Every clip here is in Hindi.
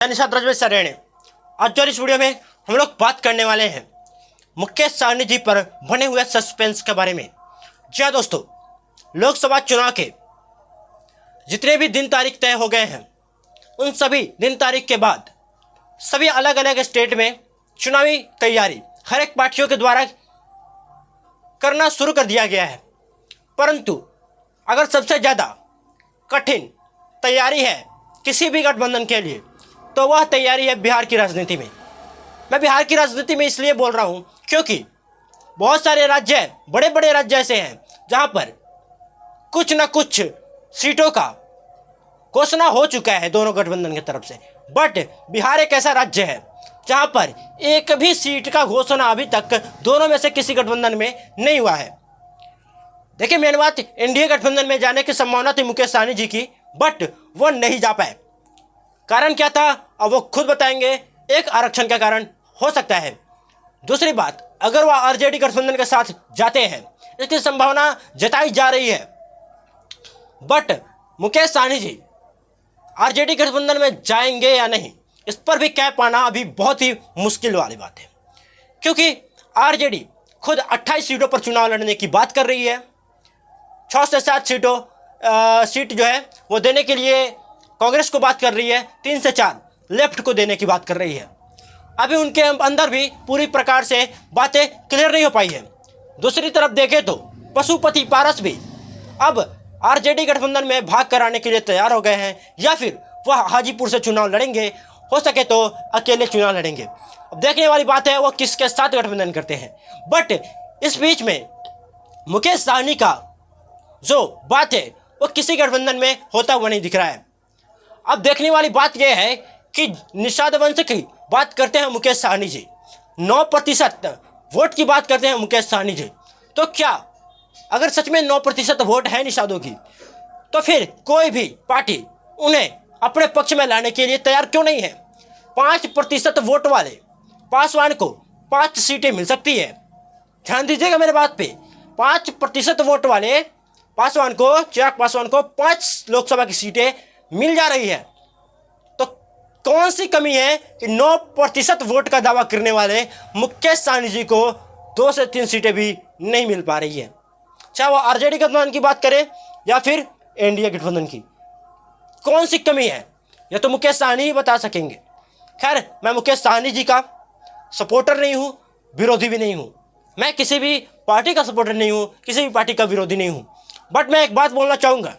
निशाद राज सर रहने आज जो इस वीडियो में हम लोग बात करने वाले हैं मुकेश सहनी जी पर बने हुए सस्पेंस के बारे में। जी हाँ दोस्तों, लोकसभा चुनाव के जितने भी दिन तारीख तय हो गए हैं उन सभी दिन तारीख के बाद सभी अलग अलग स्टेट में चुनावी तैयारी हर एक पार्टियों के द्वारा करना शुरू कर दिया गया है। परंतु अगर सबसे ज़्यादा कठिन तैयारी है किसी भी गठबंधन के लिए तो वह तैयारी है बिहार की राजनीति में। मैं बिहार की राजनीति में इसलिए बोल रहा हूँ क्योंकि बहुत सारे राज्य, बड़े बड़े राज्य ऐसे हैं जहाँ पर कुछ न कुछ सीटों का घोषणा हो चुका है दोनों गठबंधन की तरफ से। बट बिहार एक ऐसा राज्य है जहाँ पर एक भी सीट का घोषणा अभी तक दोनों में से किसी गठबंधन में नहीं हुआ है। देखिए, मेन बात, एनडीए गठबंधन में जाने की संभावना थी मुकेश सहनी जी की, बट वो नहीं जा पाए। कारण क्या था अब वो खुद बताएंगे। एक आरक्षण का कारण हो सकता है। दूसरी बात, अगर वह आरजेडी गठबंधन के साथ जाते हैं इसकी संभावना जताई जा रही है। बट मुकेश सहनी जी आरजेडी गठबंधन में जाएंगे या नहीं, इस पर भी कह पाना अभी बहुत ही मुश्किल वाली बात है, क्योंकि आरजेडी खुद 28 सीटों पर चुनाव लड़ने की बात कर रही है। 6 से 7 सीट जो है वो देने के लिए कांग्रेस को बात कर रही है, 3 से 4 लेफ्ट को देने की बात कर रही है। अभी उनके अंदर भी पूरी प्रकार से बातें क्लियर नहीं हो पाई है। दूसरी तरफ देखें तो पशुपति पारस भी अब आरजेडी गठबंधन में भाग कराने के लिए तैयार हो गए हैं, या फिर वह हाजीपुर से चुनाव लड़ेंगे, हो सके तो अकेले चुनाव लड़ेंगे। अब देखने वाली बात है वो किसके साथ गठबंधन करते हैं। बट इस बीच में मुकेश सहनी का जो बात है वो किसी गठबंधन में होता हुआ नहीं दिख रहा है। अब देखने वाली बात यह है कि निषाद वंश की बात करते हैं मुकेश सहनी जी, 9% वोट की बात करते हैं मुकेश सहनी जी। तो क्या अगर सच में 9% वोट है निषादों की, तो फिर कोई भी पार्टी उन्हें अपने पक्ष में लाने के लिए तैयार क्यों नहीं है? 5% वोट वाले पासवान को 5 सीटें मिल सकती है। ध्यान दीजिएगा मेरे बात पे, 5% वोट वाले पासवान को, चिराग पासवान को 5 लोकसभा की सीटें मिल जा रही है। तो कौन सी कमी है कि 9% वोट का दावा करने वाले मुकेश सहनी जी को 2 से 3 सीटें भी नहीं मिल पा रही है? चाहे वो आरजेडी गठबंधन की बात करें या फिर एनडीए गठबंधन की, कौन सी कमी है यह तो मुकेश सहनी ही बता सकेंगे। खैर, मैं मुकेश सहनी जी का सपोर्टर नहीं हूँ, विरोधी भी नहीं हूँ। मैं किसी भी पार्टी का सपोर्टर नहीं हूँ, किसी भी पार्टी का विरोधी नहीं हूँ। बट मैं एक बात बोलना चाहूँगा,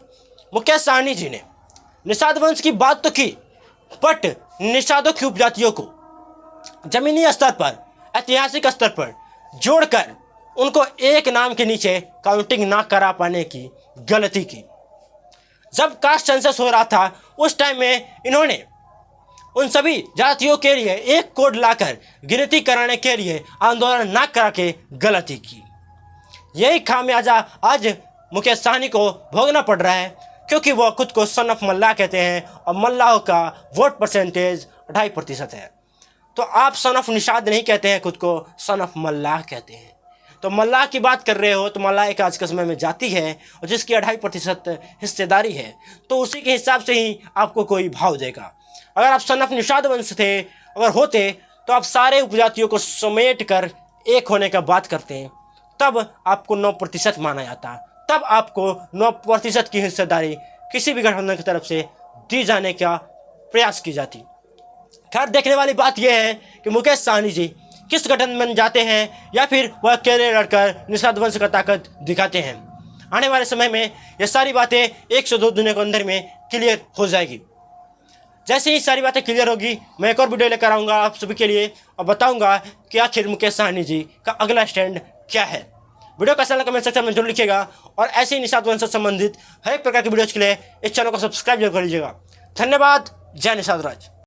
मुकेश सहनी जी ने निषाद वंश की बात तो की, बट निषादों की उपजातियों को जमीनी स्तर पर, ऐतिहासिक स्तर पर जोड़कर उनको एक नाम के नीचे काउंटिंग ना करा पाने की गलती की। जब कास्ट सेंसस हो रहा था उस टाइम में इन्होंने उन सभी जातियों के लिए एक कोड लाकर गिनती कराने के लिए आंदोलन ना करा के गलती की। यही खामियाजा आज मुकेश सहनी को भोगना पड़ रहा है, क्योंकि वो खुद को सन ऑफ मल्लाह कहते हैं और मल्लाहों का वोट परसेंटेज 2.5% है। तो आप सन ऑफ निषाद नहीं कहते हैं, खुद को सन ऑफ मल्लाह कहते हैं। तो मल्लाह की बात कर रहे हो तो मल्लाह एक आज के समय में जाति है और जिसकी 2.5% हिस्सेदारी है, तो उसी के हिसाब से ही आपको कोई भाव देगा। अगर आप सन ऑफ निषाद वंश थे, अगर होते, तो आप सारे उपजातियों को समेट कर एक होने का बात करते हैं, तब आपको 9% माना जाता, तब आपको 9% की हिस्सेदारी किसी भी गठबंधन की तरफ से दी जाने का प्रयास की जाती। खैर, देखने वाली बात यह है कि मुकेश सहनी जी किस गठबंधन में जाते हैं या फिर वह अकेले लड़कर निषाद वंश का ताकत दिखाते हैं। आने वाले समय में ये सारी बातें 1 से 2 दिनों के अंदर में क्लियर हो जाएगी। जैसे ही सारी बातें क्लियर होगी, मैं एक और वीडियो लेकर आऊँगा आप सभी के लिए और बताऊँगा कि आखिर मुकेश सहनी जी का अगला स्टैंड क्या है। वीडियो का चैनल कमेंट सेक्शन में जरूर लिखिएगा और ऐसे ही निषाद वंश से संबंधित हर एक प्रकार की वीडियोज़ के लिए इस चैनल को सब्सक्राइब जरूर कर लीजिएगा। धन्यवाद। जय निषाद राज।